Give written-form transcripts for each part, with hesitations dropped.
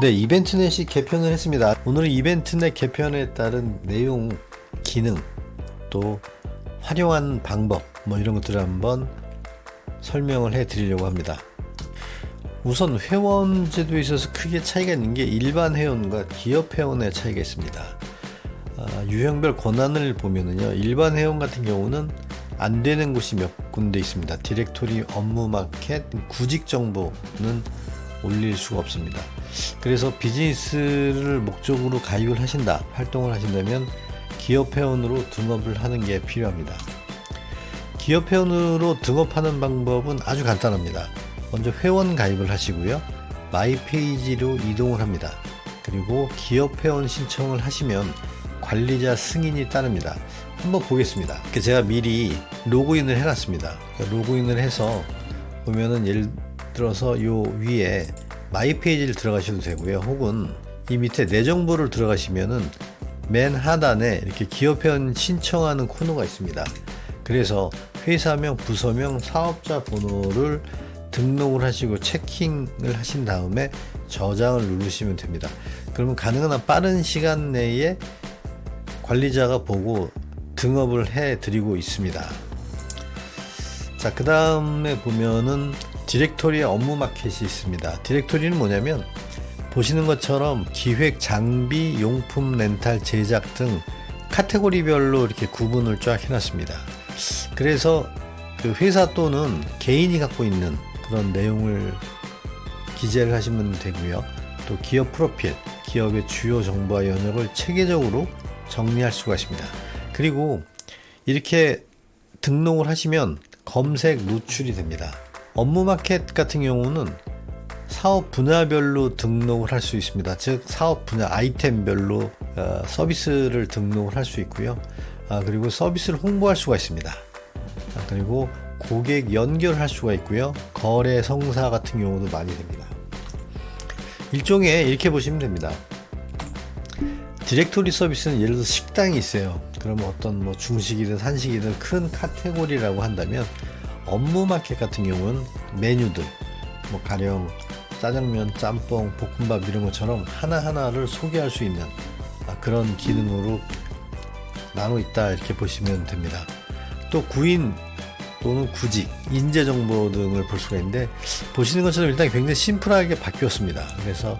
네, 이벤트넷이 개편을 했습니다. 오늘은 이벤트넷 개편에 따른 내용, 기능, 또 활용한 방법 이런 것들을 한번 설명을 해 드리려고 합니다. 우선 회원 제도에 있어서 크게 차이가 있는 게 일반 회원과 기업 회원의 차이가 있습니다. 유형별 권한을 보면은요, 일반 회원 같은 경우는 안 되는 곳이 몇 군데 있습니다. 디렉토리, 업무 마켓, 구직 정보는 올릴 수가 없습니다. 그래서 비즈니스를 목적으로 가입을 하신다, 활동을 하신다면 기업 회원으로 등업을 하는 게 필요합니다. 기업 회원으로 등업하는 방법은 아주 간단합니다. 먼저 회원 가입을 하시고요, 마이 페이지로 이동을 합니다. 그리고 기업 회원 신청을 하시면 관리자 승인이 따릅니다. 한번 보겠습니다. 제가 미리 로그인을 해놨습니다. 로그인을 해서 보면은 예를 들어서 요 위에 마이 페이지를 들어가셔도 되고요, 혹은 이 밑에 내 정보를 들어가시면은 맨 하단에 이렇게 기업 회원 신청하는 코너가 있습니다. 그래서 회사명, 부서명, 사업자 번호를 등록을 하시고 체킹을 하신 다음에 저장을 누르시면 됩니다. 그러면 가능한 한 빠른 시간 내에 관리자가 보고 등업을 해 드리고 있습니다. 자, 그 다음에 보면은 디렉토리에 업무 마켓이 있습니다. 디렉토리는 뭐냐면 보시는 것처럼 기획, 장비, 용품, 렌탈, 제작 등 카테고리별로 이렇게 구분을 쫙 해놨습니다. 그래서 그 회사 또는 개인이 갖고 있는 그런 내용을 기재를 하시면 되고요. 또 기업 프로필, 기업의 주요 정보와 영역을 체계적으로 정리할 수가 있습니다. 그리고 이렇게 등록을 하시면 검색 노출이 됩니다. 업무 마켓 같은 경우는 사업 분야별로 등록을 할 수 있습니다. 즉 사업 분야 아이템별로 서비스를 등록을 할 수 있고요. 그리고 서비스를 홍보할 수가 있습니다. 그리고 고객 연결할 수가 있고요. 거래 성사 같은 경우도 많이 됩니다. 일종의 이렇게 보시면 됩니다. 디렉토리 서비스는 예를 들어서 식당이 있어요. 그러면 어떤 중식이든 한식이든 큰 카테고리라고 한다면, 업무 마켓 같은 경우는 메뉴들, 가령 짜장면, 짬뽕, 볶음밥 이런 것처럼 하나하나를 소개할 수 있는 그런 기능으로 나눠 있다, 이렇게 보시면 됩니다. 또 구인 또는 구직, 인재 정보 등을 볼 수가 있는데, 보시는 것처럼 일단 굉장히 심플하게 바뀌었습니다. 그래서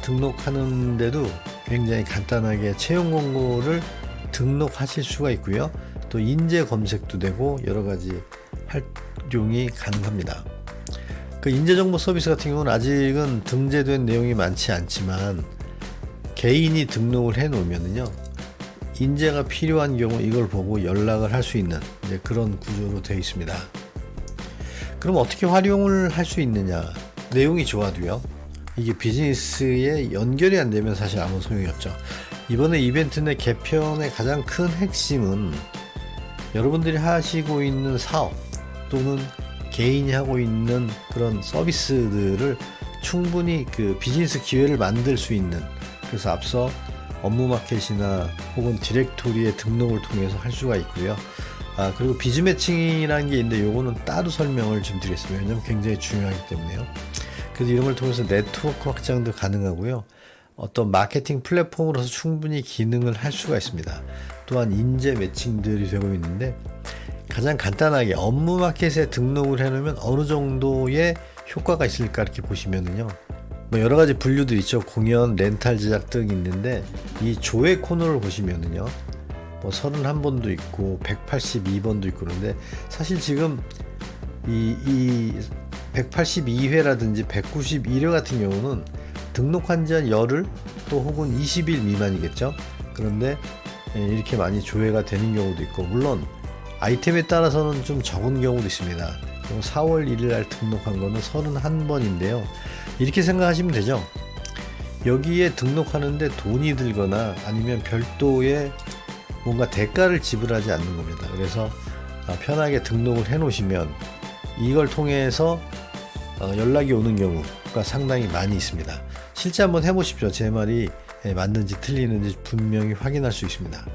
등록하는데도 굉장히 간단하게 채용 공고를 등록하실 수가 있고요. 또 인재 검색도 되고 여러 가지 활용이 가능합니다. 그 인재 정보 서비스 같은 경우는 아직은 등재된 내용이 많지 않지만, 개인이 등록을 해 놓으면은요, 인재가 필요한 경우 이걸 보고 연락을 할 수 있는 이제 그런 구조로 되어 있습니다. 그럼 어떻게 활용을 할 수 있느냐? 내용이 좋아도요, 이게 비즈니스에 연결이 안 되면 사실 아무 소용이 없죠. 이번에 이벤트넷 개편의 가장 큰 핵심은 여러분들이 하시고 있는 사업 또는 개인이 하고 있는 그런 서비스들을 충분히 그 비즈니스 기회를 만들 수 있는, 그래서 앞서 업무 마켓이나 혹은 디렉토리의 등록을 통해서 할 수가 있고요. 그리고 비즈 매칭이라는 게 있는데 요거는 따로 설명을 좀 드리겠습니다. 왜냐하면 굉장히 중요하기 때문에요. 그래서 이런 걸 통해서 네트워크 확장도 가능하고요. 어떤 마케팅 플랫폼으로서 충분히 기능을 할 수가 있습니다. 또한 인재 매칭들이 되고 있는데, 가장 간단하게 업무 마켓에 등록을 해놓으면 어느 정도의 효과가 있을까 이렇게 보시면은요, 여러 가지 분류들 있죠. 공연, 렌탈, 제작 등 있는데, 이 조회 코너를 보시면은요, 31번도 있고 182번도 있고, 그런데 사실 지금 이 182회라든지 191회 같은 경우는 등록한 지 한 열흘 또 혹은 20일 미만이겠죠. 그런데 이렇게 많이 조회가 되는 경우도 있고, 물론 아이템에 따라서는 좀 적은 경우도 있습니다. 4월 1일 날 등록한 거는 31번인데요. 이렇게 생각하시면 되죠. 여기에 등록하는데 돈이 들거나 아니면 별도의 뭔가 대가를 지불하지 않는 겁니다. 그래서 편하게 등록을 해 놓으시면 이걸 통해서 연락이 오는 경우가 상당히 많이 있습니다. 실제 한번 해보십시오. 제 말이 맞는지 틀리는지 분명히 확인할 수 있습니다.